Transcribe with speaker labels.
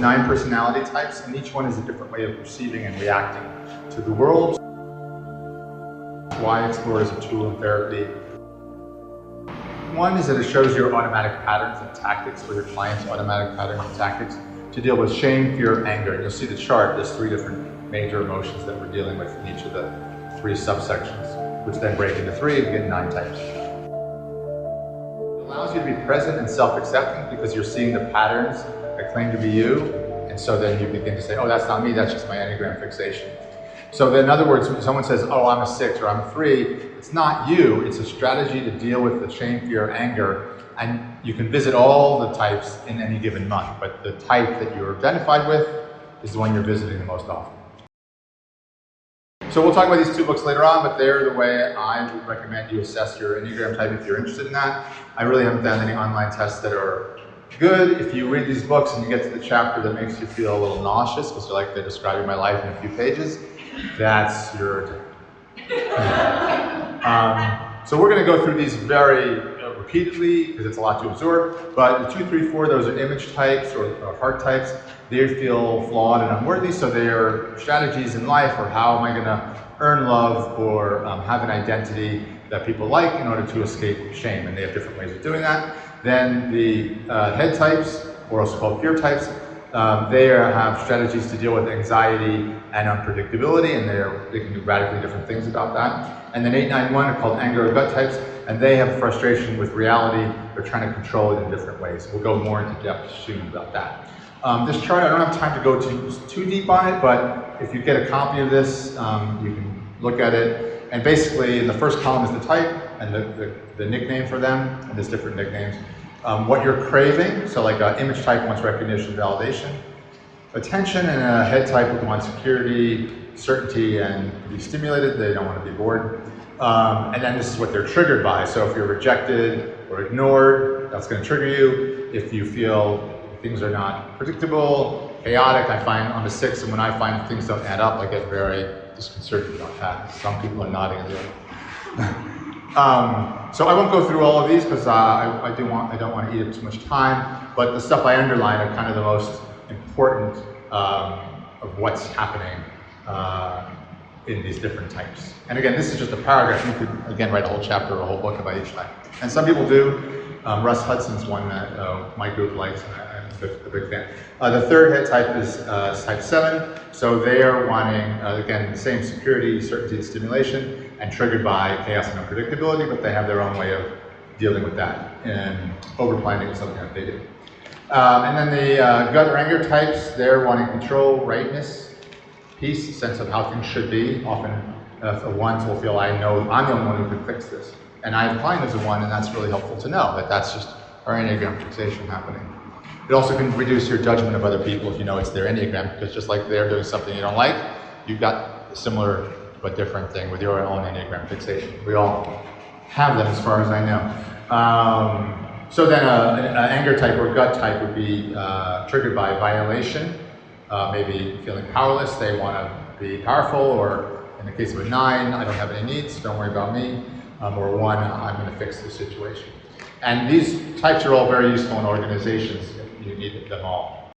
Speaker 1: 9 personality types, and each one is a different way of perceiving and reacting to the world. Why explore as a tool in therapy? One is that it shows your automatic patterns and tactics for your clients, automatic patterns and tactics to deal with shame, fear, anger. And you'll see the chart, there's 3 different major emotions that we're dealing with in each of the 3 subsections, which then break into 3 and get 9 types. It allows you to be present and self-accepting because you're seeing the patterns that claim to be you, and so then you begin to say, oh, that's not me, that's just my enneagram fixation. So then, in other words, when someone says, oh, I'm a 6 or I'm a 3, it's not you, it's a strategy to deal with the shame, fear, anger, and you can visit all the types in any given month, but the type that you're identified with is the one you're visiting the most often. So we'll talk about these 2 books later on, but they're the way I would recommend you assess your enneagram type if you're interested in that. I really haven't done any online tests that are good. If you read these books and you get to the chapter that makes you feel a little nauseous because you're like, they're describing my life in a few pages, that's your type. So we're going to go through these very repeatedly because it's a lot to absorb, but the 2, 3, 4, those are image types or heart types. They feel flawed and unworthy, so their strategies in life are how am I going to earn love or have an identity that people like in order to escape shame, and they have different ways of doing that. Then the head types, or also called fear types, they have strategies to deal with anxiety and unpredictability, and they can do radically different things about that. And then 8, 9, 1 are called anger or gut types, and they have frustration with reality. They're trying to control it in different ways. We'll go more into depth soon about that. This chart, I don't have time to go too deep on it, but if you get a copy of this, you can look at it. And basically, in the first column is the type and the nickname for them, and there's different nicknames. What you're craving, so like an image type wants recognition, validation, attention, and a head type would want security, certainty, and be stimulated. They don't want to be bored. And then this is what they're triggered by. So if you're rejected or ignored, that's going to trigger you. If you feel things are not predictable, chaotic, I find I'm a 6, and when I find things don't add up, I get very disconcerted about that. Some people are nodding at the other. So I won't go through all of these because I don't want to eat up too much time, but the stuff I underline are kind of the most important of what's happening in these different types. And again, this is just a paragraph. You could, again, write a whole chapter or a whole book about each type. And some people do. Russ Hudson's one that my group likes, and I'm a big fan. The third head type is type 7. So they are wanting, again, the same security, certainty, and stimulation, and triggered by chaos and unpredictability, but they have their own way of dealing with that. And over-planning is something that they do. And then the gut or anger types, they're wanting control, rightness, peace, sense of how things should be. Often the ones will feel, I know I'm the only one who can fix this. And I have a client as a 1, and that's really helpful to know that that's just our enneagram fixation happening. It also can reduce your judgment of other people if you know it's their enneagram, because just like they're doing something you don't like, you've got a similar but different thing with your own enneagram fixation. We all have them as far as I know. So then an anger type or gut type would be triggered by violation, maybe feeling powerless. They want to be powerful, or in the case of a 9, I don't have any needs, don't worry about me. Or 1, I'm going to fix the situation. And these types are all very useful in organizations. You need them all.